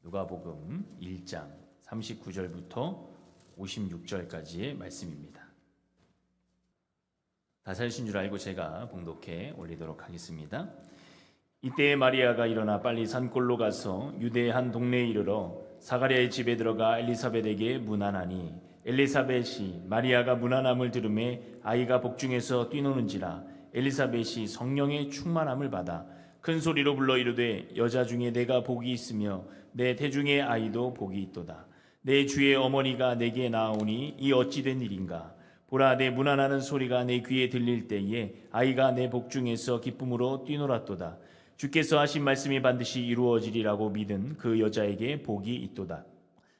누가복음 1장 39절부터 56절까지의 말씀입니다. 다 살신 줄 알고 제가 봉독해 올리도록 하겠습니다. 이때 마리아가 일어나 빨리 산골로 가서 유대의 한 동네에 이르러 사가랴의 집에 들어가 엘리사벳에게 문안하니 엘리사벳이 마리아가 문안함을 들으매 아이가 복중에서 뛰노는지라 엘리사벳이 성령의 충만함을 받아 큰 소리로 불러 이르되 여자 중에 내가 복이 있으며 내 태중의 아이도 복이 있도다. 내 주의 어머니가 내게 나아오니 이 어찌 된 일인가. 보라, 내 문안하는 소리가 내 귀에 들릴 때에 아이가 내 복중에서 기쁨으로 뛰놀았도다. 주께서 하신 말씀이 반드시 이루어지리라고 믿은 그 여자에게 복이 있도다.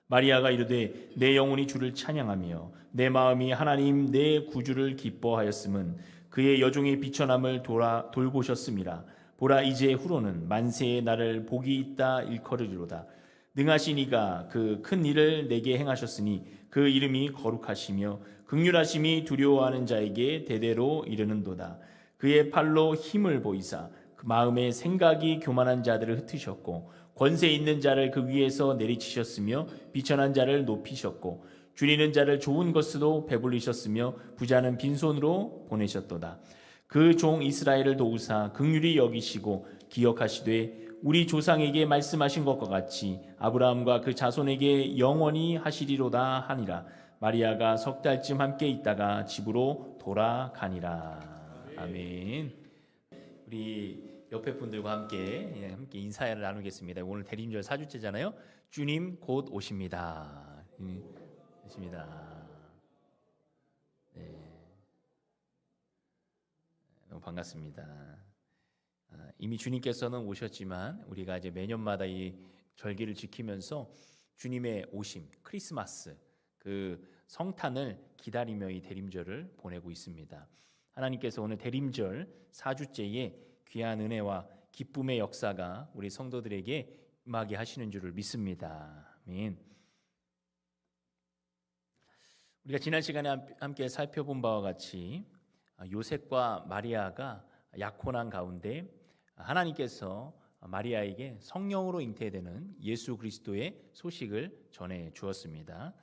마리아가 이르되 내 영혼이 주를 찬양하며 내 마음이 하나님 내 구주를 기뻐하였음은 그의 여종의 비천함을 돌보셨음이라. 보라, 이제 후로는 만세의 나를 복이 있다 일컬으리로다. 능하신 이가 그 큰 일을 내게 행하셨으니 그 이름이 거룩하시며 긍휼하심이 두려워하는 자에게 대대로 이르는도다. 그의 팔로 힘을 보이사 그 마음의 생각이 교만한 자들을 흩으셨고 권세 있는 자를 그 위에서 내리치셨으며 비천한 자를 높이셨고 줄이는 자를 좋은 것으로 배불리셨으며 부자는 빈손으로 보내셨도다. 그 종 이스라엘을 도우사 긍휼히 여기시고 기억하시되 우리 조상에게 말씀하신 것과 같이 아브라함과 그 자손에게 영원히 하시리로다 하니라. 마리아가 석 달쯤 함께 있다가 집으로 돌아가니라. 아멘. 우리 옆에 분들과 함께 인사를 나누겠습니다. 오늘 대림절 4주째잖아요. 주님 곧 오십니다. 오십니다. 네. 너무 반갑습니다. 이미 주님께서는 오셨지만 우리가 이제 매년마다 이 절기를 지키면서 주님의 오심, 크리스마스, 그 성탄을 기다리며 이 대림절을 보내고 있습니다. 하나님께서 오늘 대림절 4주째에 귀한 은혜와 기쁨의 역사가 우리 성도들에게 임하게 하시는 줄을 믿습니다. 아멘. 우리가 지난 시간에 함께 살펴본 바와 같이 요셉과 마리아가 약혼한 가운데 하나님께서 마리아에게 성령으로 잉태되는 예수 그리스도의 소식을 전해 주었습니다.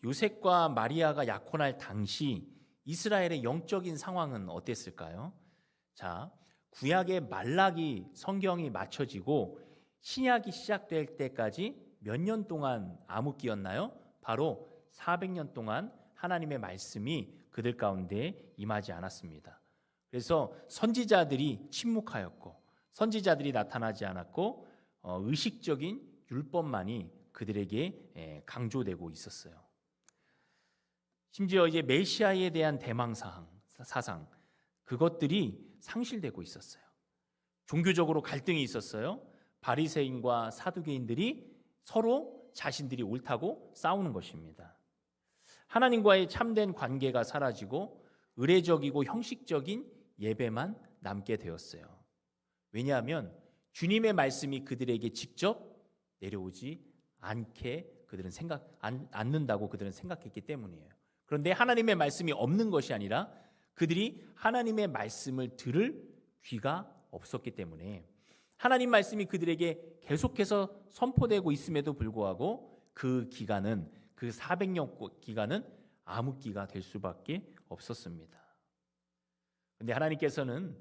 요셉과 마리아가 약혼할 당시 이스라엘의 영적인 상황은 어땠을까요? 자, 구약의 말라기 성경이 맞춰지고 신약이 시작될 때까지 몇 년 동안 암흑기였나요? 바로 400년 동안 하나님의 말씀이 그들 가운데 임하지 않았습니다. 그래서 선지자들이 침묵하였고 선지자들이 나타나지 않았고 의식적인 율법만이 그들에게 강조되고 있었어요. 심지어 이제 메시아에 대한 사상 그것들이 상실되고 있었어요. 종교적으로 갈등이 있었어요. 바리새인과 사두개인들이 서로 자신들이 옳다고 싸우는 것입니다. 하나님과의 참된 관계가 사라지고 의례적이고 형식적인 예배만 남게 되었어요. 왜냐하면 주님의 말씀이 그들에게 직접 내려오지 않는다고 그들은 생각했기 때문이에요. 그런데 하나님의 말씀이 없는 것이 아니라 그들이 하나님의 말씀을 들을 귀가 없었기 때문에 하나님 말씀이 그들에게 계속해서 선포되고 있음에도 불구하고 그 400년 기간은 암흑기가 될 수밖에 없었습니다. 그런데 하나님께서는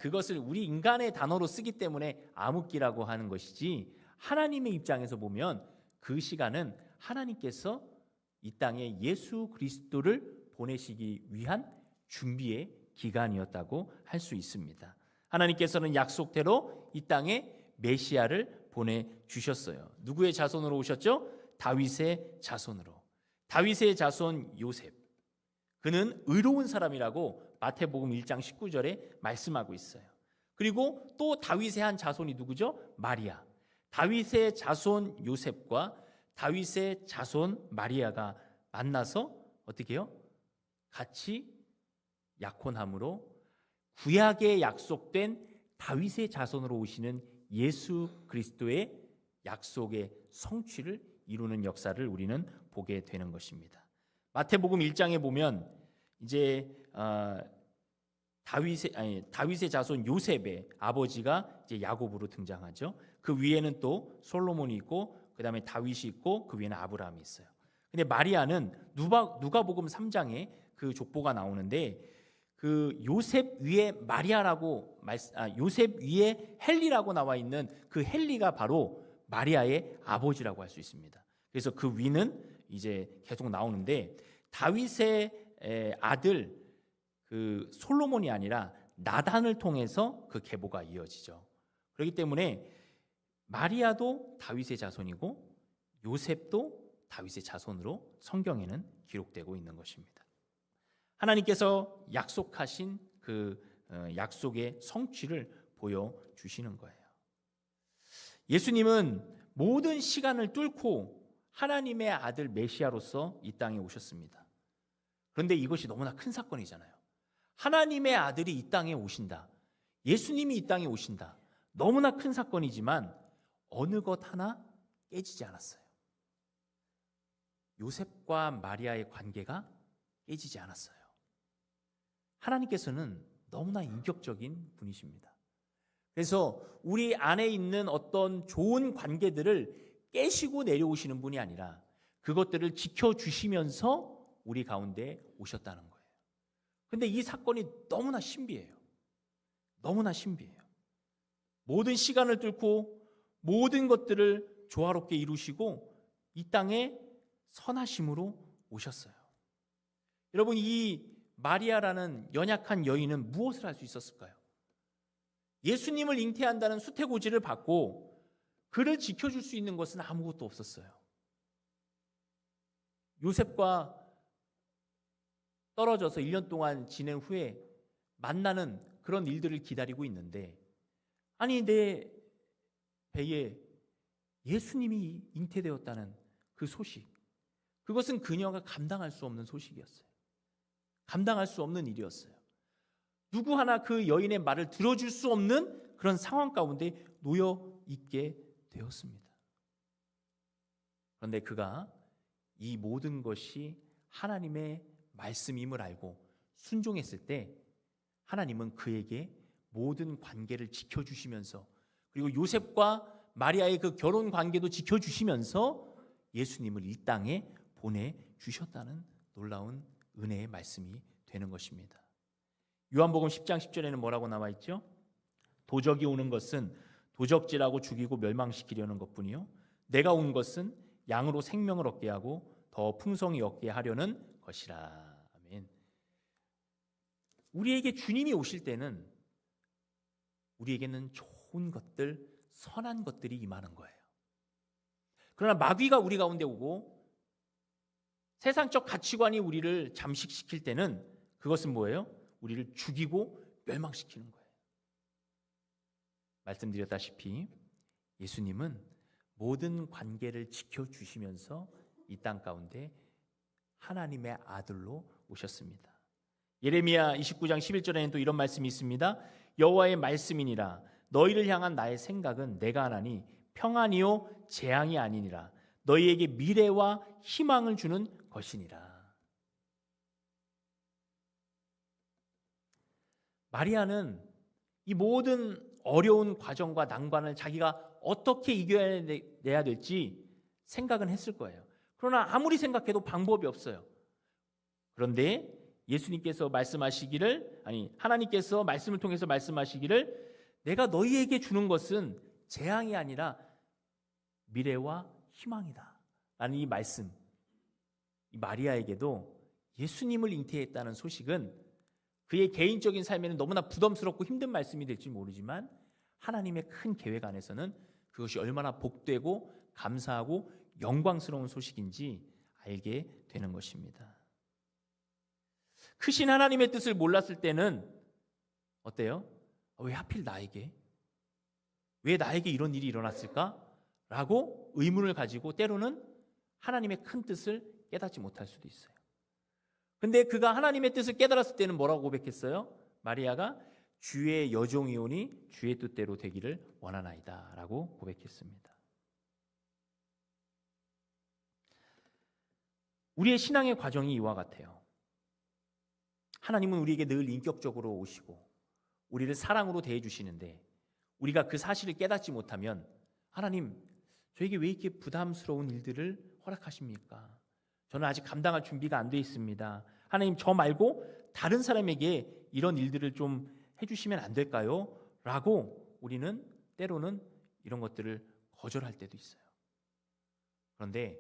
그것을 우리 인간의 단어로 쓰기 때문에 암흑기라고 하는 것이지 하나님의 입장에서 보면 그 시간은 하나님께서 이 땅에 예수 그리스도를 보내시기 위한 준비의 기간이었다고 할 수 있습니다. 하나님께서는 약속대로 이 땅에 메시아를 보내주셨어요. 누구의 자손으로 오셨죠? 다윗의 자손으로. 다윗의 자손 요셉. 그는 의로운 사람이라고 마태복음 1장 19절에 말씀하고 있어요. 그리고 또 다윗의 한 자손이 누구죠? 마리아. 다윗의 자손 요셉과 다윗의 자손 마리아가 만나서 어떻게 해요? 같이 약혼함으로 구약에 약속된 다윗의 자손으로 오시는 예수 그리스도의 약속의 성취를 이루는 역사를 우리는 보게 되는 것입니다. 마태복음 1장에 보면 이제 다윗의 자손 요셉의 아버지가 이제 야곱으로 등장하죠. 그 위에는 또 솔로몬이 있고 그 다음에 다윗이 있고 그 위에는 아브라함이 있어요. 근데 마리아는 누가복음 3장에 그 족보가 나오는데 그 요셉 위에 요셉 위에 헨리라고 나와 있는 그 헨리가 바로 마리아의 아버지라고 할 수 있습니다. 그래서 그 위는 이제 계속 나오는데 다윗의 아들 그 솔로몬이 아니라 나단을 통해서 그 계보가 이어지죠. 그렇기 때문에 마리아도 다윗의 자손이고 요셉도 다윗의 자손으로 성경에는 기록되고 있는 것입니다. 하나님께서 약속하신 그 약속의 성취를 보여주시는 거예요. 예수님은 모든 시간을 뚫고 하나님의 아들 메시아로서 이 땅에 오셨습니다. 그런데 이것이 너무나 큰 사건이잖아요. 하나님의 아들이 이 땅에 오신다. 예수님이 이 땅에 오신다. 너무나 큰 사건이지만 어느 것 하나 깨지지 않았어요. 요셉과 마리아의 관계가 깨지지 않았어요. 하나님께서는 너무나 인격적인 분이십니다. 그래서 우리 안에 있는 어떤 좋은 관계들을 깨시고 내려오시는 분이 아니라 그것들을 지켜주시면서 우리 가운데 오셨다는 거예요. 근데 이 사건이 너무나 신비해요. 너무나 신비해요. 모든 시간을 뚫고 모든 것들을 조화롭게 이루시고 이 땅에 선하심으로 오셨어요. 여러분, 이 마리아라는 연약한 여인은 무엇을 할 수 있었을까요? 예수님을 잉태한다는 수태고지를 받고 그를 지켜줄 수 있는 것은 아무것도 없었어요. 요셉과 떨어져서 1년 동안 지낸 후에 만나는 그런 일들을 기다리고 있는데, 아니 내 배에 예수님이 잉태되었다는 그 소식, 그것은 그녀가 감당할 수 없는 소식이었어요. 감당할 수 없는 일이었어요. 누구 하나 그 여인의 말을 들어줄 수 없는 그런 상황 가운데 놓여 있게 되었습니다. 그런데 그가 이 모든 것이 하나님의 말씀임을 알고 순종했을 때 하나님은 그에게 모든 관계를 지켜주시면서, 그리고 요셉과 마리아의 그 결혼 관계도 지켜주시면서 예수님을 이 땅에 보내주셨다는 놀라운 은혜의 말씀이 되는 것입니다. 요한복음 10장 10절에는 뭐라고 나와 있죠? 도적이 오는 것은 도적질하고 죽이고 멸망시키려는 것뿐이요 내가 온 것은 양으로 생명을 얻게 하고 더 풍성히 얻게 하려는 것이라. 아멘. 우리에게 주님이 오실 때는 우리에게는 좋은 것들, 선한 것들이 임하는 거예요. 그러나 마귀가 우리 가운데 오고 세상적 가치관이 우리를 잠식시킬 때는 그것은 뭐예요? 우리를 죽이고 멸망시키는 거예요. 말씀드렸다시피 예수님은 모든 관계를 지켜주시면서 이 땅 가운데 하나님의 아들로 오셨습니다. 예레미야 29장 11절에는 또 이런 말씀이 있습니다. 여호와의 말씀이니라 너희를 향한 나의 생각은 내가 하나니 평안이요 재앙이 아니니라 너희에게 미래와 희망을 주는 것이니라. 마리아는 이 모든 어려운 과정과 난관을 자기가 어떻게 이겨내야 될지 생각은 했을 거예요. 그러나 아무리 생각해도 방법이 없어요. 그런데 예수님께서 하나님께서 말씀을 통해서 말씀하시기를 내가 너희에게 주는 것은 재앙이 아니라 미래와 희망이다 라는 이 말씀, 이 마리아에게도 예수님을 잉태했다는 소식은 그의 개인적인 삶에는 너무나 부담스럽고 힘든 말씀이 될지 모르지만 하나님의 큰 계획 안에서는 그것이 얼마나 복되고 감사하고 영광스러운 소식인지 알게 되는 것입니다. 크신 하나님의 뜻을 몰랐을 때는 어때요? 왜 하필 나에게? 왜 나에게 이런 일이 일어났을까? 라고 의문을 가지고 때로는 하나님의 큰 뜻을 깨닫지 못할 수도 있어요. 근데 그가 하나님의 뜻을 깨달았을 때는 뭐라고 고백했어요? 마리아가 주의 여종이오니 주의 뜻대로 되기를 원하나이다 라고 고백했습니다. 우리의 신앙의 과정이 이와 같아요. 하나님은 우리에게 늘 인격적으로 오시고 우리를 사랑으로 대해주시는데 우리가 그 사실을 깨닫지 못하면 하나님, 저에게 왜 이렇게 부담스러운 일들을 허락하십니까? 저는 아직 감당할 준비가 안 돼 있습니다. 하나님, 저 말고 다른 사람에게 이런 일들을 좀 해주시면 안 될까요? 라고 우리는 때로는 이런 것들을 거절할 때도 있어요. 그런데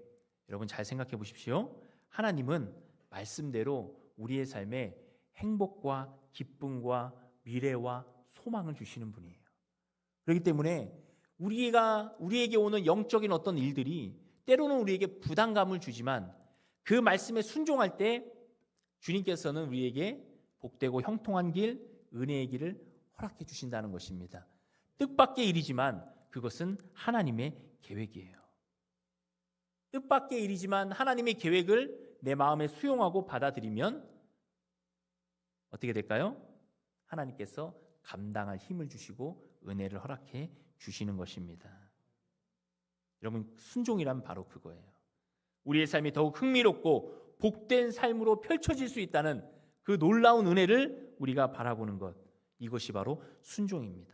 여러분 잘 생각해 보십시오. 하나님은 말씀대로 우리의 삶에 행복과 기쁨과 미래와 소망을 주시는 분이에요. 그렇기 때문에 우리에게 오는 영적인 어떤 일들이 때로는 우리에게 부담감을 주지만 그 말씀에 순종할 때 주님께서는 우리에게 복되고 형통한 길, 은혜의 길을 허락해 주신다는 것입니다. 뜻밖의 일이지만 그것은 하나님의 계획이에요. 뜻밖의 일이지만 하나님의 계획을 내 마음에 수용하고 받아들이면 어떻게 될까요? 하나님께서 감당할 힘을 주시고 은혜를 허락해 주시는 것입니다. 여러분, 순종이란 바로 그거예요. 우리의 삶이 더욱 흥미롭고 복된 삶으로 펼쳐질 수 있다는 그 놀라운 은혜를 우리가 바라보는 것, 이것이 바로 순종입니다.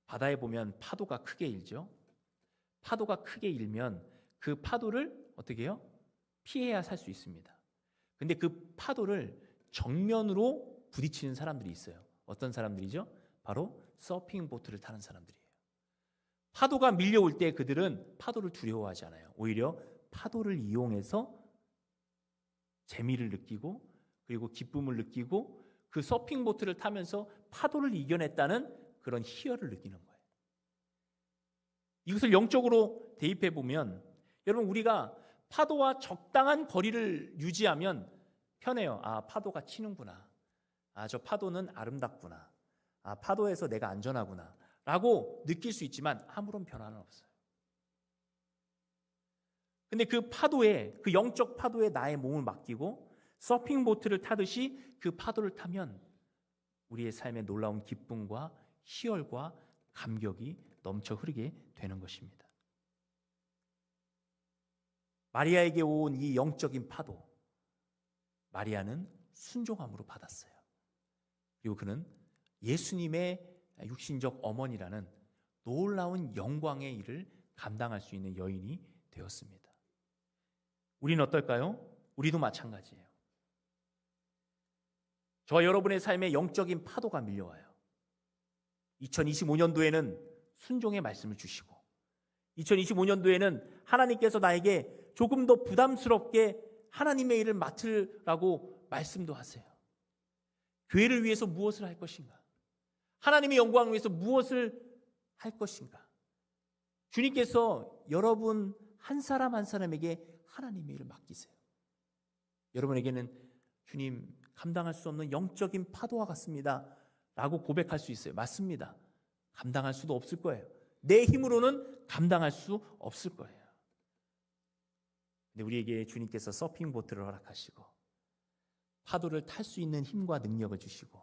바다에 보면 파도가 크게 일죠. 파도가 크게 일면 그 파도를 어떻게 해요? 피해야 살 수 있습니다. 근데 그 파도를 정면으로 부딪히는 사람들이 있어요. 어떤 사람들이죠? 바로 서핑 보트를 타는 사람들이에요. 파도가 밀려올 때 그들은 파도를 두려워하지 않아요. 오히려 파도를 이용해서 재미를 느끼고 그리고 기쁨을 느끼고 그 서핑 보트를 타면서 파도를 이겨냈다는 그런 희열을 느끼는 거예요. 이것을 영적으로 대입해 보면 여러분, 우리가 파도와 적당한 거리를 유지하면 편해요. 아, 파도가 치는구나. 아, 저 파도는 아름답구나. 아, 파도에서 내가 안전하구나 라고 느낄 수 있지만 아무런 변화는 없어요. 근데 그 파도에, 그 영적 파도에 나의 몸을 맡기고 서핑 보트를 타듯이 그 파도를 타면 우리의 삶에 놀라운 기쁨과 희열과 감격이 넘쳐 흐르게 되는 것입니다. 마리아에게 온 이 영적인 파도, 마리아는 순종함으로 받았어요. 그리고 그는 예수님의 육신적 어머니라는 놀라운 영광의 일을 감당할 수 있는 여인이 되었습니다. 우리는 어떨까요? 우리도 마찬가지예요. 저와 여러분의 삶에 영적인 파도가 밀려와요. 2025년도에는 순종의 말씀을 주시고 2025년도에는 하나님께서 나에게 조금 더 부담스럽게 하나님의 일을 맡으라고 말씀도 하세요. 교회를 위해서 무엇을 할 것인가? 하나님의 영광을 위해서 무엇을 할 것인가? 주님께서 여러분 한 사람 한 사람에게 하나님의 일을 맡기세요. 여러분에게는 주님, 감당할 수 없는 영적인 파도와 같습니다 라고 고백할 수 있어요. 맞습니다. 감당할 수도 없을 거예요. 내 힘으로는 감당할 수 없을 거예요. 근데 우리에게 주님께서 서핑 보트를 허락하시고 파도를 탈 수 있는 힘과 능력을 주시고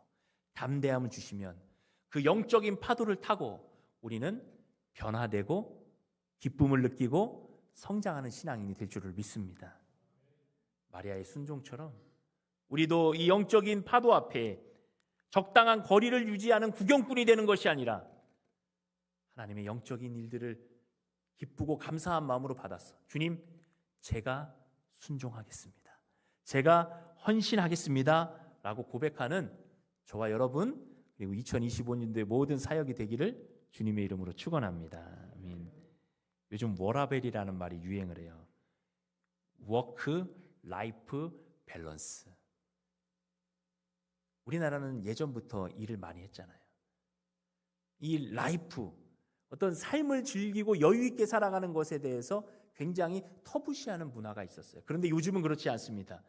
담대함을 주시면 그 영적인 파도를 타고 우리는 변화되고 기쁨을 느끼고 성장하는 신앙인이 될 줄을 믿습니다. 마리아의 순종처럼 우리도 이 영적인 파도 앞에 적당한 거리를 유지하는 구경꾼이 되는 것이 아니라 하나님의 영적인 일들을 기쁘고 감사한 마음으로 받았어. 주님, 제가 순종하겠습니다. 제가 헌신하겠습니다 라고 고백하는 저와 여러분, 그리고 2025년도의 모든 사역이 되기를 주님의 이름으로 축원합니다. 아멘. 요즘 워라벨이라는 말이 유행을 해요. 워크 라이프 밸런스. 우리나라는 예전부터 일을 많이 했잖아요. 이 라이프, 어떤 삶을 즐기고 여유 있게 살아가는 것에 대해서 굉장히 터부시하는 문화가 있었어요. 그런데 요즘은 그렇지 않습니다.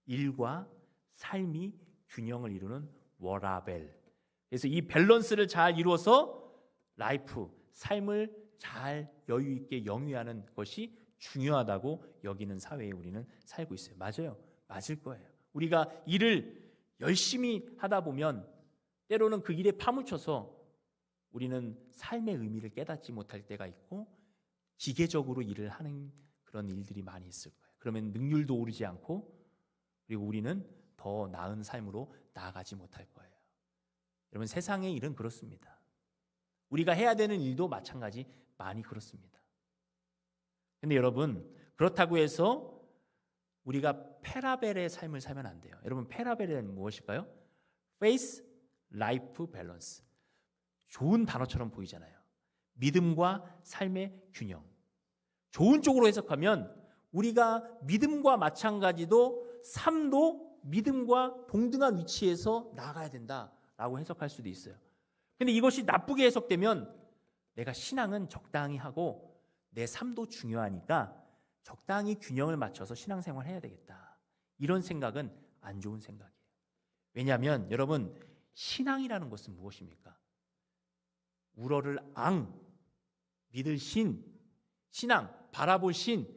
일과 삶이 균형을 이루는 워라벨. 그래서 이 밸런스를 잘 이루어서 라이프, 삶을 잘 여유 있게 영위하는 것이 중요하다고 여기는 사회에 우리는 살고 있어요. 맞아요. 맞을 거예요. 우리가 일을 열심히 하다 보면 때로는 그 일에 파묻혀서 우리는 삶의 의미를 깨닫지 못할 때가 있고 기계적으로 일을 하는 그런 일들이 많이 있을 거예요. 그러면 능률도 오르지 않고 그리고 우리는 더 나은 삶으로 나아가지 못할 거예요. 여러분, 세상의 일은 그렇습니다. 우리가 해야 되는 일도 마찬가지 많이 그렇습니다. 근데 여러분, 그렇다고 해서 우리가 페라벨의 삶을 살면 안 돼요. 여러분, 페라벨은 무엇일까요? Faith, Life Balance. 좋은 단어처럼 보이잖아요. 믿음과 삶의 균형. 좋은 쪽으로 해석하면 우리가 믿음과 마찬가지도 삶도 믿음과 동등한 위치에서 나아가야 된다라고 해석할 수도 있어요. 근데 이것이 나쁘게 해석되면 내가 신앙은 적당히 하고 내 삶도 중요하니까 적당히 균형을 맞춰서 신앙생활 해야 되겠다. 이런 생각은 안 좋은 생각이에요. 왜냐하면 여러분, 신앙이라는 것은 무엇입니까? 우러를 앙, 믿을 신, 신앙, 바라볼 신,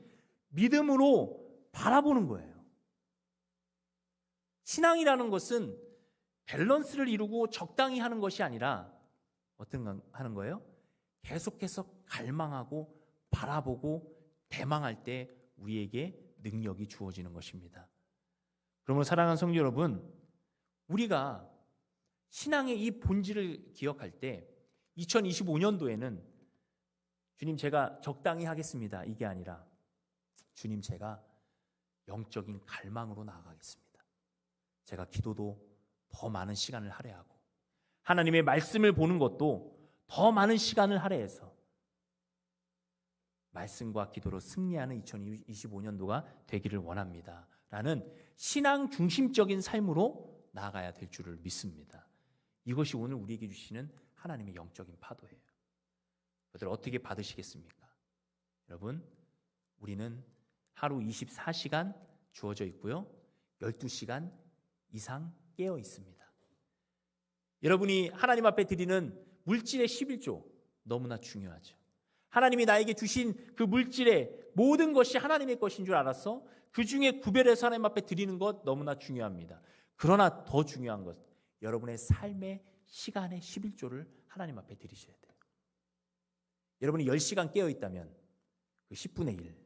믿음으로 바라보는 거예요. 신앙이라는 것은 밸런스를 이루고 적당히 하는 것이 아니라 어떤 하는 거예요? 계속해서 갈망하고 바라보고 대망할 때 우리에게 능력이 주어지는 것입니다. 그러므로 사랑하는 성도 여러분, 우리가 신앙의 이 본질을 기억할 때 2025년도에는 주님, 제가 적당히 하겠습니다, 이게 아니라 주님, 제가 영적인 갈망으로 나아가겠습니다. 제가 기도도 더 많은 시간을 할애하고 하나님의 말씀을 보는 것도 더 많은 시간을 할애해서 말씀과 기도로 승리하는 2025년도가 되기를 원합니다. 라는 신앙 중심적인 삶으로 나아가야 될 줄을 믿습니다. 이것이 오늘 우리에게 주시는 하나님의 영적인 파도예요. 그들 어떻게 받으시겠습니까? 여러분, 우리는 하루 24시간 주어져 있고요, 12시간 이상 깨어 있습니다. 여러분이 하나님 앞에 드리는 물질의 11조 너무나 중요하죠. 하나님이 나에게 주신 그 물질의 모든 것이 하나님의 것인 줄 알았어. 그 중에 구별해서 하나님 앞에 드리는 것 너무나 중요합니다. 그러나 더 중요한 것, 여러분의 삶의 시간의 11조를 하나님 앞에 드리셔야 돼요. 여러분이 10시간 깨어 있다면 그 10분의 1,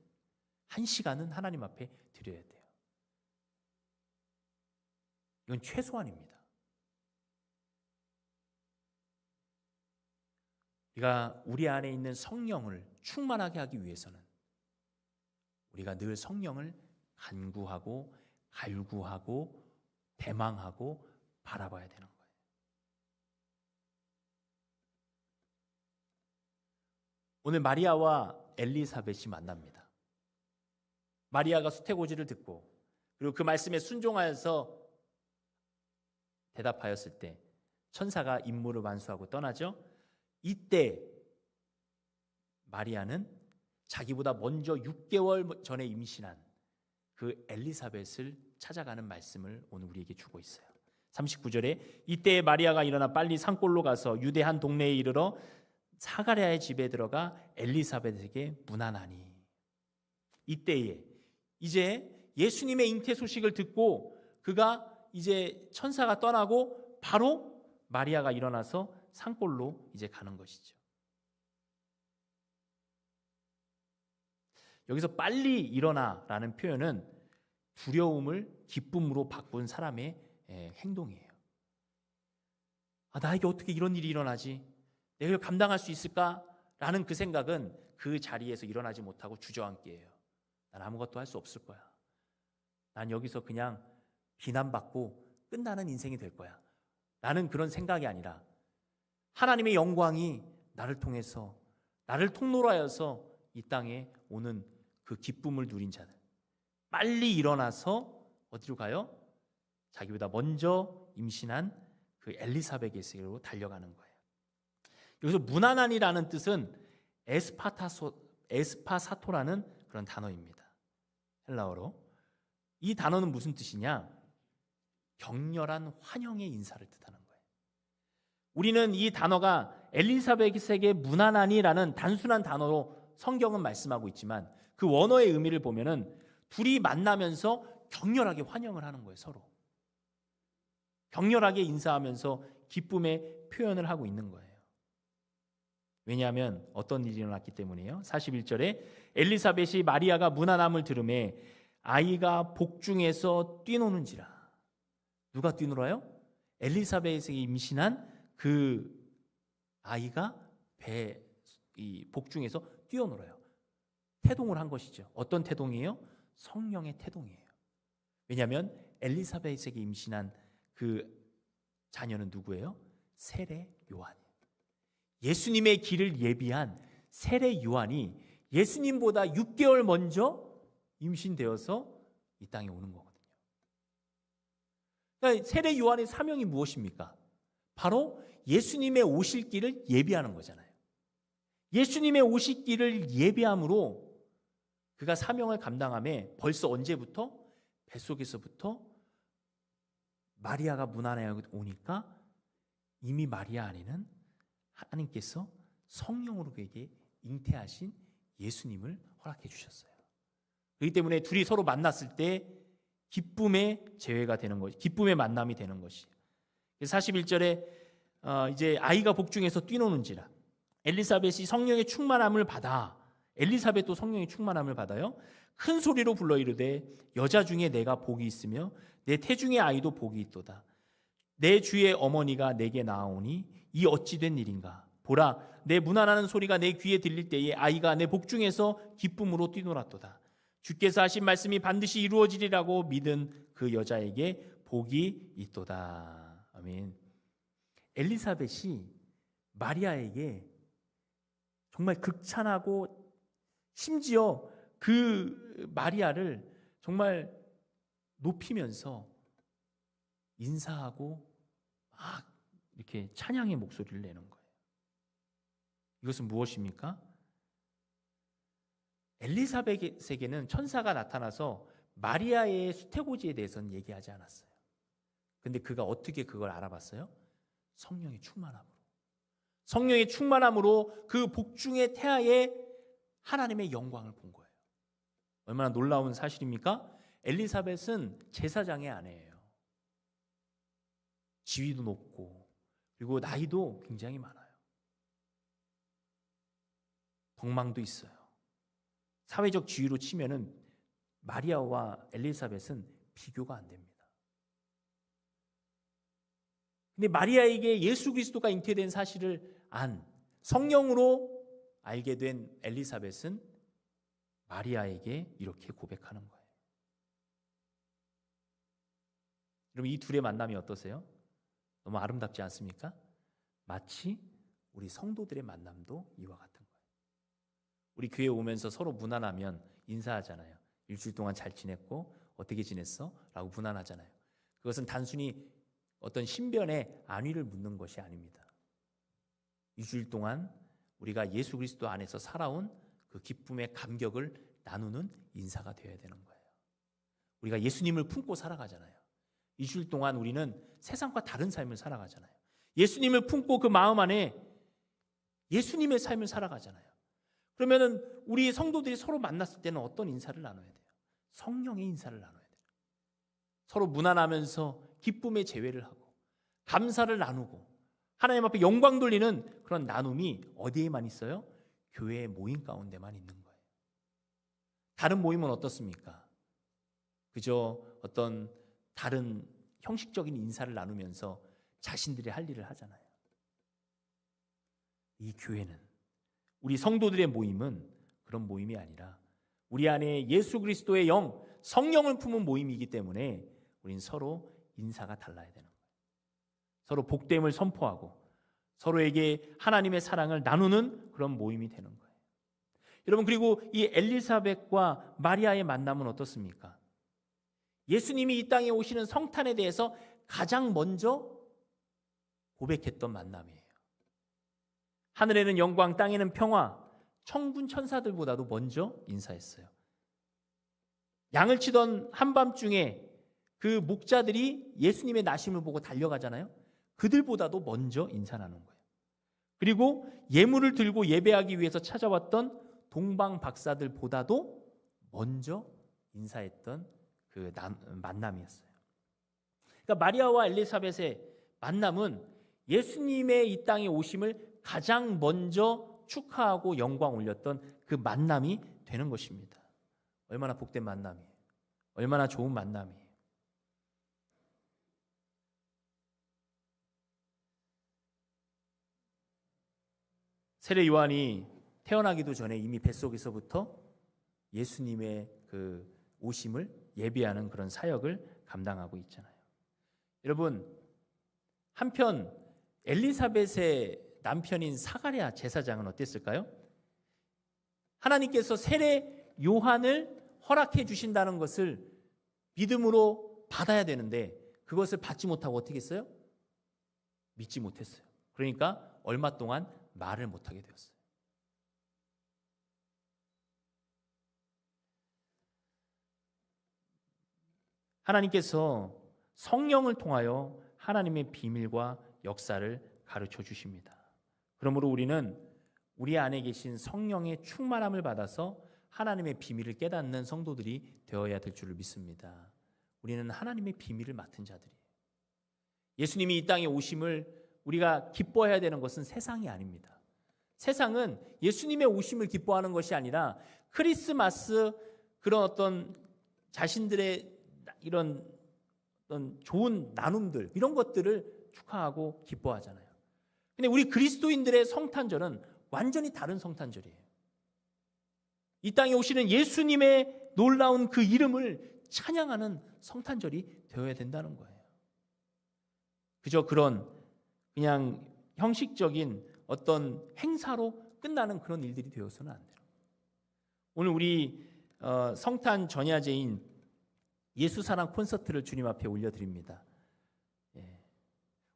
1시간은 하나님 앞에 드려야 돼요. 이건 최소한입니다. 우리가 우리 안에 있는 성령을 충만하게 하기 위해서는 우리가 늘 성령을 간구하고 갈구하고 대망하고 바라봐야 되는 거예요. 오늘 마리아와 엘리사벳이 만납니다. 마리아가 수태고지를 듣고 그리고 그 말씀에 순종하여서 대답하였을 때 천사가 임무를 완수하고 떠나죠. 이때 마리아는 자기보다 먼저 6개월 전에 임신한 그 엘리사벳을 찾아가는 말씀을 오늘 우리에게 주고 있어요. 39절에 이때 마리아가 일어나 빨리 산골로 가서 유대 한 동네에 이르러 사가랴의 집에 들어가 엘리사벳에게 문안하니, 이때에 이제 예수님의 잉태 소식을 듣고 그가 이제 천사가 떠나고 바로 마리아가 일어나서 산골로 이제 가는 것이죠. 여기서 빨리 일어나라는 표현은 두려움을 기쁨으로 바꾼 사람의 행동이에요. 나에게 어떻게 이런 일이 일어나지? 내가 이걸 감당할 수 있을까? 라는 그 생각은 그 자리에서 일어나지 못하고 주저앉게 해요. 난 아무것도 할 수 없을 거야. 난 여기서 그냥 비난받고 끝나는 인생이 될 거야. 라는 그런 생각이 아니라 하나님의 영광이 나를 통해서, 나를 통로로 하여서 이 땅에 오는 그 기쁨을 누린 자들, 빨리 일어나서 어디로 가요? 자기보다 먼저 임신한 그 엘리사벳에게로 달려가는 거예요. 여기서 무난한이라는 뜻은 에스파사토라는 그런 단어입니다. 헬라어로. 이 단어는 무슨 뜻이냐? 격렬한 환영의 인사를 뜻하는 거예요. 우리는 이 단어가 엘리사벳에게 무난하니라는 단순한 단어로 성경은 말씀하고 있지만 그 원어의 의미를 보면은 둘이 만나면서 격렬하게 환영을 하는 거예요. 서로 격렬하게 인사하면서 기쁨의 표현을 하고 있는 거예요. 왜냐하면 어떤 일이 일어났기 때문이에요. 41절에 엘리사벳이 마리아가 무난함을 들으매 아이가 복중에서 뛰노는지라. 누가 뛰놀아요? 엘리사벳에게 임신한 그 아이가 이 복중에서 뛰어놀아요. 태동을 한 것이죠. 어떤 태동이에요? 성령의 태동이에요. 왜냐하면 엘리사벳에게 임신한 그 자녀는 누구예요? 세례 요한이에요. 예수님의 길을 예비한 세례 요한이 예수님보다 6개월 먼저 임신되어서 이 땅에 오는 거거든요. 그러니까 세례 요한의 사명이 무엇입니까? 바로 예수님의 오실 길을 예비하는 거잖아요. 예수님의 오실 길을 예비함으로 그가 사명을 감당함에 벌써 언제부터? 뱃속에서부터 마리아가 문 안에 오니까 이미 마리아 안에는 하나님께서 성령으로 그에게 잉태하신 예수님을 허락해 주셨어요. 그렇기 때문에 둘이 서로 만났을 때 기쁨의 재회가 되는 것이, 기쁨의 만남이 되는 것이. 41절에 이제 아이가 복중에서 뛰노는지라 엘리사벳이 성령의 충만함을 받아, 엘리사벳도 성령의 충만함을 받아요. 큰 소리로 불러 이르되 여자 중에 내가 복이 있으며 내 태중의 아이도 복이 있도다. 내 주의 어머니가 내게 나아오니 이 어찌 된 일인가? 보라, 내 문안하는 소리가 내 귀에 들릴 때에 아이가 내 복중에서 기쁨으로 뛰놀았도다. 주께서 하신 말씀이 반드시 이루어지리라고 믿은 그 여자에게 복이 있도다. 아멘. 엘리사벳이 마리아에게 정말 극찬하고 심지어 그 마리아를 정말 높이면서 인사하고 막 이렇게 찬양의 목소리를 내는 거예요. 이것은 무엇입니까? 엘리사벳에게는 천사가 나타나서 마리아의 수태고지에 대해서는 얘기하지 않았어요. 근데 그가 어떻게 그걸 알아봤어요? 성령의 충만함으로. 성령의 충만함으로 그 복중의 태아에 하나님의 영광을 본 거예요. 얼마나 놀라운 사실입니까? 엘리사벳은 제사장의 아내예요. 지위도 높고 그리고 나이도 굉장히 많아요. 덕망도 있어요. 사회적 지위로 치면은 마리아와 엘리사벳은 비교가 안 됩니다. 근데 마리아에게 예수 그리스도가 잉태된 사실을 성령으로 알게 된 엘리사벳은 마리아에게 이렇게 고백하는 거예요. 여러분, 이 둘의 만남이 어떠세요? 너무 아름답지 않습니까? 마치 우리 성도들의 만남도 이와 같은 거예요. 우리 교회 오면서 서로 무난하면 인사하잖아요. 일주일 동안 잘 지냈고 어떻게 지냈어? 라고 무난하잖아요. 그것은 단순히 어떤 신변의 안위를 묻는 것이 아닙니다. 일주일 동안 우리가 예수 그리스도 안에서 살아온 그 기쁨의 감격을 나누는 인사가 되어야 되는 거예요. 우리가 예수님을 품고 살아가잖아요. 일주일 동안 우리는 세상과 다른 삶을 살아가잖아요. 예수님을 품고 그 마음 안에 예수님의 삶을 살아가잖아요. 그러면은 우리 성도들이 서로 만났을 때는 어떤 인사를 나눠야 돼요? 성령의 인사를 나눠야 돼요. 서로 무난하면서 기쁨의 제회를 하고 감사를 나누고 하나님 앞에 영광 돌리는 그런 나눔이 어디에만 있어요? 교회의 모임 가운데만 있는 거예요. 다른 모임은 어떻습니까? 그저 어떤 다른 형식적인 인사를 나누면서 자신들의 할 일을 하잖아요. 이 교회는, 우리 성도들의 모임은 그런 모임이 아니라 우리 안에 예수 그리스도의 영, 성령을 품은 모임이기 때문에 우린 서로 인사가 달라야 되는 거예요. 서로 복됨을 선포하고 서로에게 하나님의 사랑을 나누는 그런 모임이 되는 거예요. 여러분, 그리고 이 엘리사벳과 마리아의 만남은 어떻습니까? 예수님이 이 땅에 오시는 성탄에 대해서 가장 먼저 고백했던 만남이에요. 하늘에는 영광, 땅에는 평화, 천군 천사들보다도 먼저 인사했어요. 양을 치던 한밤중에 그 목자들이 예수님의 나심을 보고 달려가잖아요. 그들보다도 먼저 인사 나눈 거예요. 그리고 예물을 들고 예배하기 위해서 찾아왔던 동방 박사들보다도 먼저 인사했던 그 만남이었어요. 그러니까 마리아와 엘리사벳의 만남은 예수님의 이 땅에 오심을 가장 먼저 축하하고 영광 올렸던 그 만남이 되는 것입니다. 얼마나 복된 만남이에요. 얼마나 좋은 만남이에요. 세례 요한이 태어나기도 전에 이미 뱃속에서부터 예수님의 그 오심을 예비하는 그런 사역을 감당하고 있잖아요. 여러분, 한편 엘리사벳의 남편인 사가랴 제사장은 어땠을까요? 하나님께서 세례 요한을 허락해 주신다는 것을 믿음으로 받아야 되는데 그것을 받지 못하고 어떻게 했어요? 믿지 못했어요. 그러니까 얼마 동안 말을 못하게 되었어요. 하나님께서 성령을 통하여 하나님의 비밀과 역사를 가르쳐 주십니다. 그러므로 우리는 우리 안에 계신 성령의 충만함을 받아서 하나님의 비밀을 깨닫는 성도들이 되어야 될 줄을 믿습니다. 우리는 하나님의 비밀을 맡은 자들이에요. 예수님이 이 땅에 오심을 우리가 기뻐해야 되는 것은 세상이 아닙니다. 세상은 예수님의 오심을 기뻐하는 것이 아니라 크리스마스 그런 어떤 자신들의 이런 어떤 좋은 나눔들 이런 것들을 축하하고 기뻐하잖아요. 근데 우리 그리스도인들의 성탄절은 완전히 다른 성탄절이에요. 이 땅에 오시는 예수님의 놀라운 그 이름을 찬양하는 성탄절이 되어야 된다는 거예요. 그저 그냥 형식적인 어떤 행사로 끝나는 그런 일들이 되어서는 안 돼요. 오늘 우리 성탄 전야제인 예수사랑 콘서트를 주님 앞에 올려드립니다.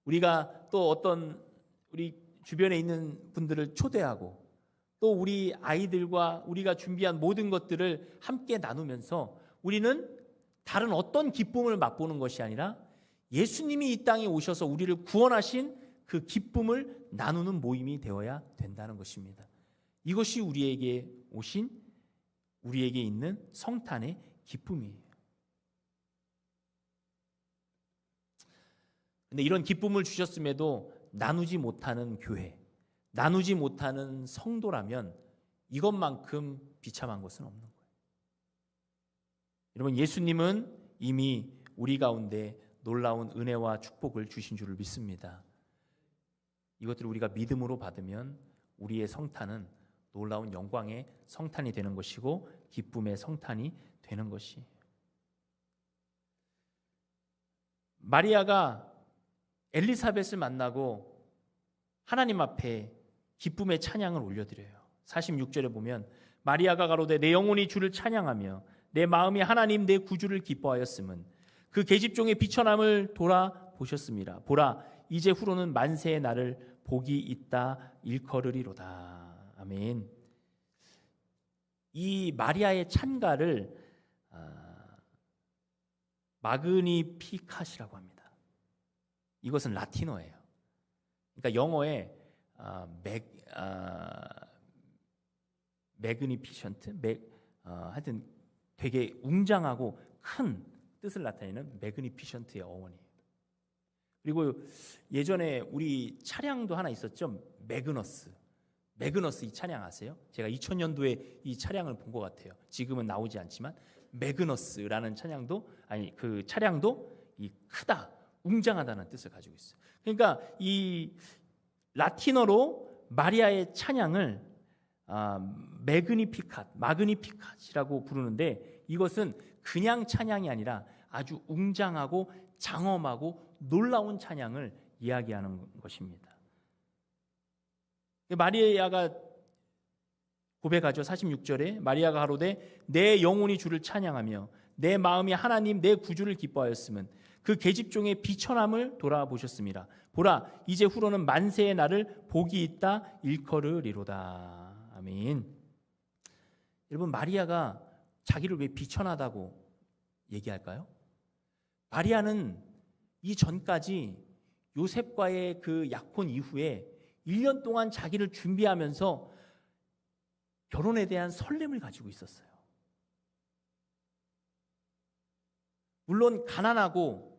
우리가 또 어떤 우리 주변에 있는 분들을 초대하고 또 우리 아이들과 우리가 준비한 모든 것들을 함께 나누면서 우리는 다른 어떤 기쁨을 맛보는 것이 아니라 예수님이 이 땅에 오셔서 우리를 구원하신 그 기쁨을 나누는 모임이 되어야 된다는 것입니다. 이것이 우리에게 오신 우리에게 있는 성탄의 기쁨이에요. 근데 이런 기쁨을 주셨음에도 나누지 못하는 교회, 나누지 못하는 성도라면 이것만큼 비참한 것은 없는 거예요. 여러분, 예수님은 이미 우리 가운데 놀라운 은혜와 축복을 주신 줄을 믿습니다. 이것들을 우리가 믿음으로 받으면 우리의 성탄은 놀라운 영광의 성탄이 되는 것이고 기쁨의 성탄이 되는 것이에요. 마리아가 엘리사벳을 만나고 하나님 앞에 기쁨의 찬양을 올려드려요. 46절에 보면 마리아가 가로되 내 영혼이 주를 찬양하며 내 마음이 하나님 내 구주를 기뻐하였음은 그 계집종의 비천함을 돌아보셨습니다. 보라 이제 후로는 만세의 날을 복이 있다 일컬으리로다. 아멘. 이 마리아의 찬가를 마그니피캇이라고 합니다. 이것은 라틴어예요. 그러니까 영어에 매그니피션트, 하여튼 되게 웅장하고 큰 뜻을 나타내는 매그니피션트의 어원이에요. 그리고 예전에 우리 차량도 하나 있었죠. 매그너스 이 차량 아세요? 제가 2000년도에 이 차량을 본 것 같아요. 지금은 나오지 않지만 매그너스라는 그 차량도 이 크다, 웅장하다는 뜻을 가지고 있어요. 그러니까 이 라틴어로 마리아의 찬양을 마그니피캇이라고 부르는데 이것은 그냥 찬양이 아니라 아주 웅장하고 장엄하고 놀라운 찬양을 이야기하는 것입니다. 마리아가 고백하죠. 46절에 마리아가 가로되 내 영혼이 주를 찬양하며 내 마음이 하나님 내 구주를 기뻐하였음은 그 계집종의 비천함을 돌아보셨습니다. 보라 이제 후로는 만세의 날을 복이 있다 일컬으리로다. 아멘. 여러분, 마리아가 자기를 왜 비천하다고 얘기할까요? 마리아는 이 전까지 요셉과의 그 약혼 이후에 1년 동안 자기를 준비하면서 결혼에 대한 설렘을 가지고 있었어요. 물론 가난하고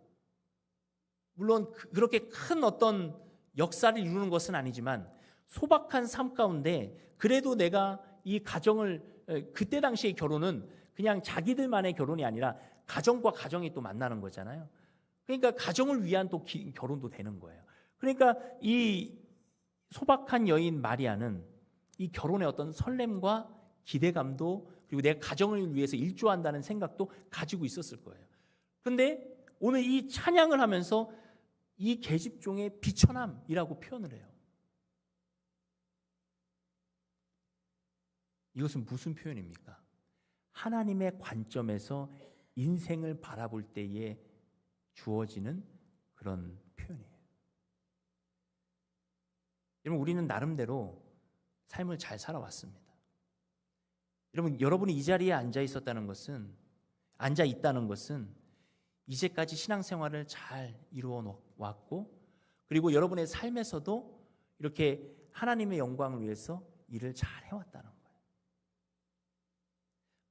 물론 그렇게 큰 어떤 역사를 이루는 것은 아니지만 소박한 삶 가운데 그래도 내가 이 가정을 그때 당시의 결혼은 그냥 자기들만의 결혼이 아니라 가정과 가정이 또 만나는 거잖아요. 그러니까 가정을 위한 또 결혼도 되는 거예요. 그러니까 이 소박한 여인 마리아는 이 결혼의 어떤 설렘과 기대감도 그리고 내 가정을 위해서 일조한다는 생각도 가지고 있었을 거예요. 그런데 오늘 이 찬양을 하면서 이 계집종의 비천함이라고 표현을 해요. 이것은 무슨 표현입니까? 하나님의 관점에서 인생을 바라볼 때에 주어지는 그런 표현이에요. 여러분, 우리는 나름대로 삶을 잘 살아왔습니다. 여러분이 이 자리에 앉아 있다는 것은 이제까지 신앙생활을 잘 이루어 왔고, 그리고 여러분의 삶에서도 이렇게 하나님의 영광을 위해서 일을 잘 해왔다는 거예요.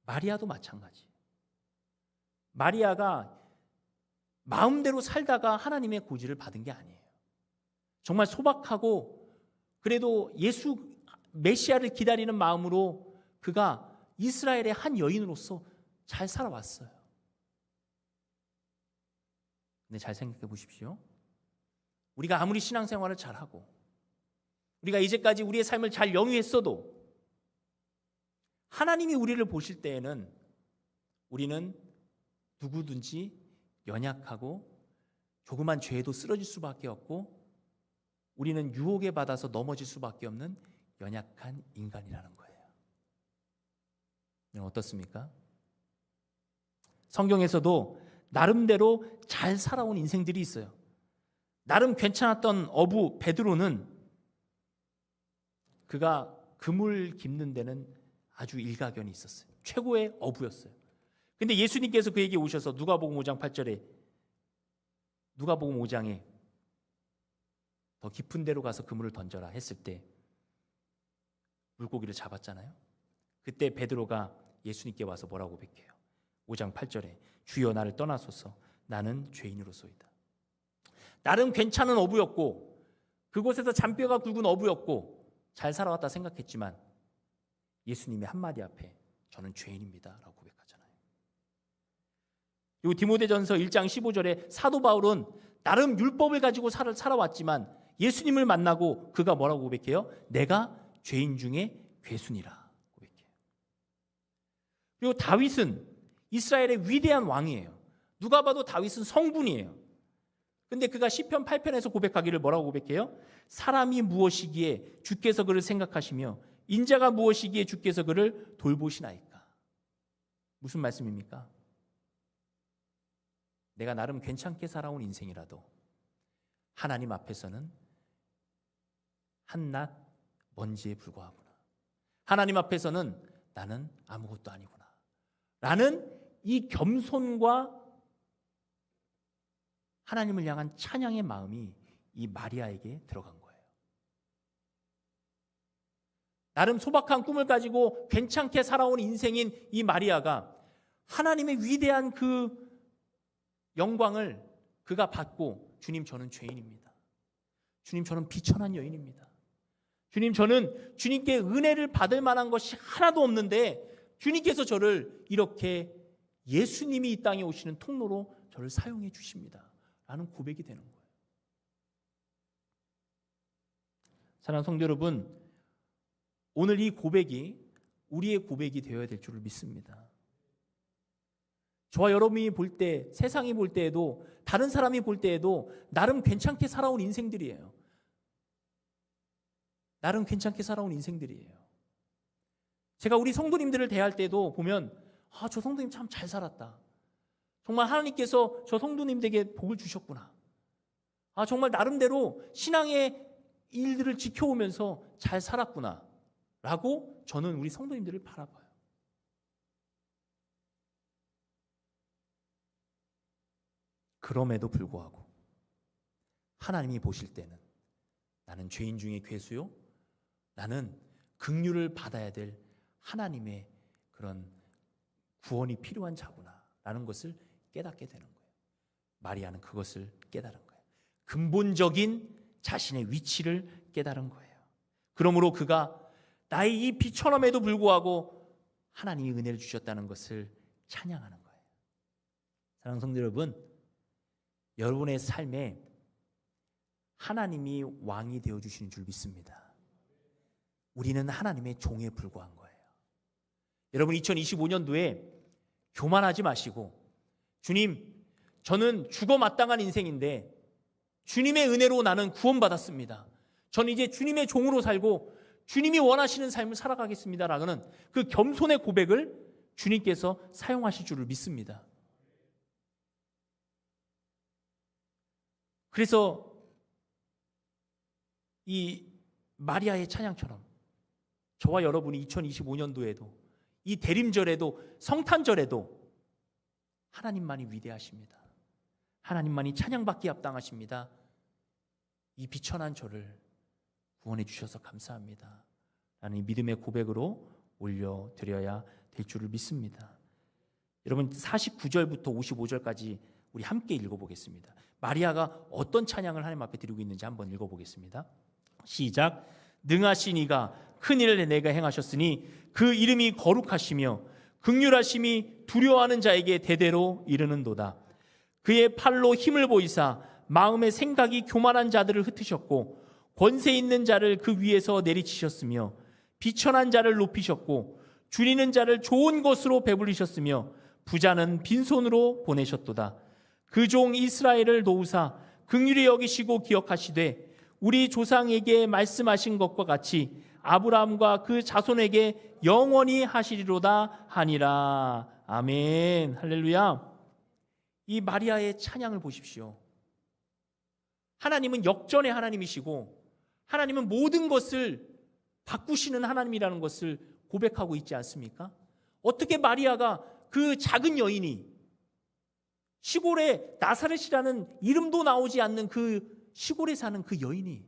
마리아도 마찬가지. 마리아가 마음대로 살다가 하나님의 고지를 받은 게 아니에요. 정말 소박하고 그래도 예수 메시아를 기다리는 마음으로 그가 이스라엘의 한 여인으로서 잘 살아왔어요. 근데 잘 생각해 보십시오. 우리가 아무리 신앙생활을 잘하고 우리가 이제까지 우리의 삶을 잘 영위했어도 하나님이 우리를 보실 때에는 우리는 누구든지 연약하고 조그만 죄에도 쓰러질 수밖에 없고 우리는 유혹에 받아서 넘어질 수밖에 없는 연약한 인간이라는 거예요. 어떻습니까? 성경에서도 나름대로 잘 살아온 인생들이 있어요. 나름 괜찮았던 어부 베드로는 그가 그물 깁는 데는 아주 일가견이 있었어요. 최고의 어부였어요. 근데 예수님께서 그에게 오셔서 누가복음 5장 8절에 누가복음 5장에 더 깊은 데로 가서 그물을 던져라 했을 때 물고기를 잡았잖아요. 그때 베드로가 예수님께 와서 뭐라고 고백해요? 5장 8절에 주여 나를 떠나소서 나는 죄인으로소이다. 나름 괜찮은 어부였고 그곳에서 잔뼈가 굵은 어부였고 잘 살아왔다 생각했지만 예수님의 한마디 앞에 저는 죄인입니다 라고 고백하잖아요. 그리고 디모데전서 1장 15절에 사도 바울은 나름 율법을 가지고 살아왔지만 예수님을 만나고 그가 뭐라고 고백해요? 내가 죄인 중에 괴순이라 고백해요. 그리고 다윗은 이스라엘의 위대한 왕이에요. 누가 봐도 다윗은 성분이에요. 근데 그가 시편 8편에서 고백하기를 뭐라고 고백해요? 사람이 무엇이기에 주께서 그를 생각하시며 인자가 무엇이기에 주께서 그를 돌보시나이까. 무슨 말씀입니까? 내가 나름 괜찮게 살아온 인생이라도 하나님 앞에서는 한낱 먼지에 불과하구나. 하나님 앞에서는 나는 아무것도 아니구나 라는 이 겸손과 하나님을 향한 찬양의 마음이 이 마리아에게 들어간 거예요. 나름 소박한 꿈을 가지고 괜찮게 살아온 인생인 이 마리아가 하나님의 위대한 그 영광을 그가 받고 주님 저는 죄인입니다. 주님 저는 비천한 여인입니다. 주님 저는 주님께 은혜를 받을 만한 것이 하나도 없는데 주님께서 저를 이렇게 예수님이 이 땅에 오시는 통로로 저를 사용해 주십니다 라는 고백이 되는 거예요. 사랑하는 성도 여러분, 오늘 이 고백이 우리의 고백이 되어야 될 줄을 믿습니다. 저와 여러분이 볼 때, 세상이 볼 때에도 다른 사람이 볼 때에도 나름 괜찮게 살아온 인생들이에요. 나름 괜찮게 살아온 인생들이에요. 제가 우리 성도님들을 대할 때도 보면 저 성도님 참 잘 살았다. 정말 하나님께서 저 성도님들에게 복을 주셨구나. 정말 나름대로 신앙의 일들을 지켜오면서 잘 살았구나 라고 저는 우리 성도님들을 바라봐요. 그럼에도 불구하고 하나님이 보실 때는 나는 죄인 중에 괴수요, 나는 긍휼을 받아야 될 하나님의 그런 구원이 필요한 자구나 라는 것을 깨닫게 되는 거예요. 마리아는 그것을 깨달은 거예요. 근본적인 자신의 위치를 깨달은 거예요. 그러므로 그가 나의 이 비천함에도 불구하고 하나님이 은혜를 주셨다는 것을 찬양하는 거예요. 사랑하는 성도 여러분, 여러분의 삶에 하나님이 왕이 되어주시는 줄 믿습니다. 우리는 하나님의 종에 불과한 거예요. 여러분 2025년도에 교만하지 마시고 주님, 저는 죽어 마땅한 인생인데 주님의 은혜로 나는 구원받았습니다. 저는 이제 주님의 종으로 살고 주님이 원하시는 삶을 살아가겠습니다라는 그 겸손의 고백을 주님께서 사용하실 줄을 믿습니다. 그래서 이 마리아의 찬양처럼 저와 여러분이 2025년도에도 이 대림절에도 성탄절에도 하나님만이 위대하십니다. 하나님만이 찬양받기 합당하십니다. 이 비천한 저를 구원해 주셔서 감사합니다. 라는 이 믿음의 고백으로 올려드려야 될 줄을 믿습니다. 여러분 49절부터 55절까지 우리 함께 읽어보겠습니다. 마리아가 어떤 찬양을 하나님 앞에 드리고 있는지 한번 읽어보겠습니다. 시작. 능하신 이가 큰 일을 내가 행하셨으니 그 이름이 거룩하시며 긍휼하심이 두려워하는 자에게 대대로 이르는도다. 그의 팔로 힘을 보이사 마음의 생각이 교만한 자들을 흩으셨고 권세 있는 자를 그 위에서 내리치셨으며 비천한 자를 높이셨고 줄이는 자를 좋은 것으로 배불리셨으며 부자는 빈손으로 보내셨도다. 그 종 이스라엘을 도우사 긍휼히 여기시고 기억하시되 우리 조상에게 말씀하신 것과 같이 아브라함과 그 자손에게 영원히 하시리로다 하니라. 아멘. 할렐루야. 이 마리아의 찬양을 보십시오. 하나님은 역전의 하나님이시고 하나님은 모든 것을 바꾸시는 하나님이라는 것을 고백하고 있지 않습니까? 어떻게 마리아가 그 작은 여인이 시골에 나사렛이라는 이름도 나오지 않는 그 시골에 사는 그 여인이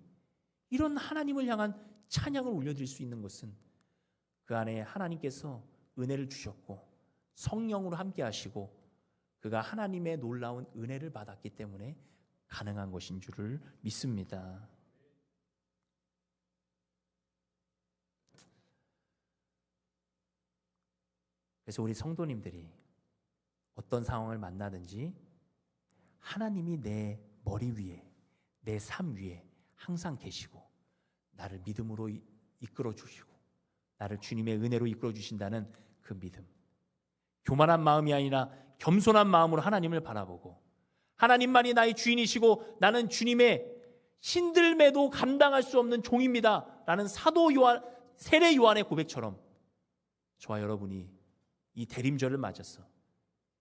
이런 하나님을 향한 찬양을 올려드릴 수 있는 것은 그 안에 하나님께서 은혜를 주셨고 성령으로 함께 하시고 그가 하나님의 놀라운 은혜를 받았기 때문에 가능한 것인 줄을 믿습니다. 그래서 우리 성도님들이 어떤 상황을 만나든지 하나님이 내 머리 위에, 내 삶 위에 항상 계시고 나를 믿음으로 이끌어 주시고 나를 주님의 은혜로 이끌어 주신다는 그 믿음. 교만한 마음이 아니라 겸손한 마음으로 하나님을 바라보고 하나님만이 나의 주인이시고 나는 주님의 신들매도 감당할 수 없는 종입니다 라는 사도 요한, 세례 요한의 고백처럼 저와 여러분이 이 대림절을 맞아서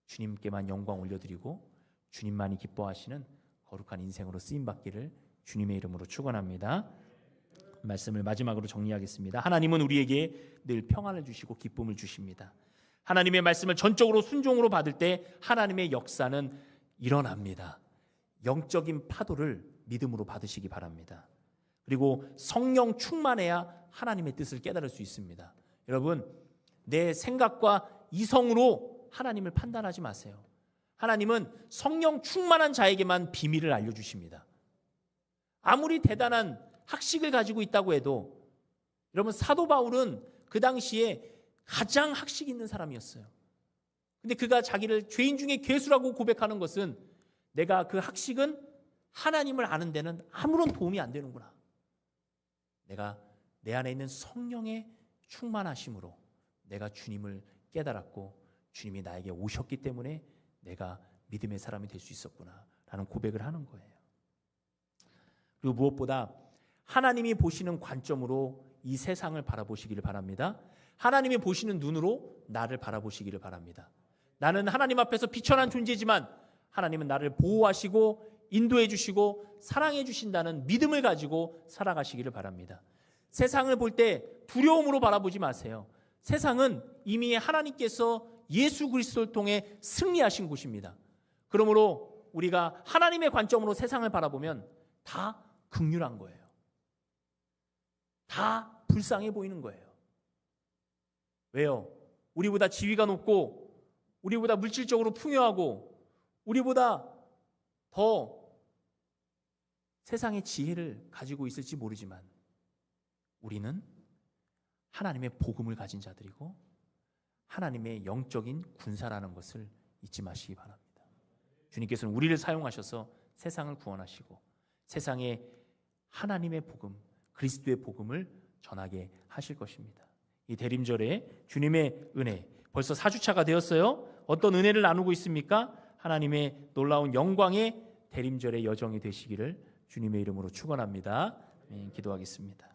주님께만 영광 올려드리고 주님만이 기뻐하시는 거룩한 인생으로 쓰임받기를 주님의 이름으로 축원합니다. 말씀을 마지막으로 정리하겠습니다. 하나님은 우리에게 늘 평안을 주시고 기쁨을 주십니다. 하나님의 말씀을 전적으로 순종으로 받을 때 하나님의 역사는 일어납니다. 영적인 파도를 믿음으로 받으시기 바랍니다. 그리고 성령 충만해야 하나님의 뜻을 깨달을 수 있습니다. 여러분, 내 생각과 이성으로 하나님을 판단하지 마세요. 하나님은 성령 충만한 자에게만 비밀을 알려주십니다. 아무리 대단한 학식을 가지고 있다고 해도 여러분 사도 바울은 그 당시에 가장 학식 있는 사람이었어요. 근데 그가 자기를 죄인 중에 괴수라고 고백하는 것은 내가 그 학식은 하나님을 아는 데는 아무런 도움이 안 되는구나. 내가 내 안에 있는 성령의 충만하심으로 내가 주님을 깨달았고 주님이 나에게 오셨기 때문에 내가 믿음의 사람이 될 수 있었구나 라는 고백을 하는 거예요. 그리고 무엇보다 하나님이 보시는 관점으로 이 세상을 바라보시기를 바랍니다. 하나님이 보시는 눈으로 나를 바라보시기를 바랍니다. 나는 하나님 앞에서 비천한 존재지만 하나님은 나를 보호하시고 인도해 주시고 사랑해 주신다는 믿음을 가지고 살아가시기를 바랍니다. 세상을 볼 때 두려움으로 바라보지 마세요. 세상은 이미 하나님께서 예수 그리스도를 통해 승리하신 곳입니다. 그러므로 우리가 하나님의 관점으로 세상을 바라보면 다 긍휼한 거예요. 다 불쌍해 보이는 거예요. 왜요? 우리보다 지위가 높고 우리보다 물질적으로 풍요하고 우리보다 더 세상의 지혜를 가지고 있을지 모르지만 우리는 하나님의 복음을 가진 자들이고 하나님의 영적인 군사라는 것을 잊지 마시기 바랍니다. 주님께서는 우리를 사용하셔서 세상을 구원하시고 세상에 하나님의 복음, 그리스도의 복음을 전하게 하실 것입니다. 이 대림절에 주님의 은혜 벌써 4주차가 되었어요. 어떤 은혜를 나누고 있습니까? 하나님의 놀라운 영광의 대림절의 여정이 되시기를 주님의 이름으로 축원합니다. 기도하겠습니다.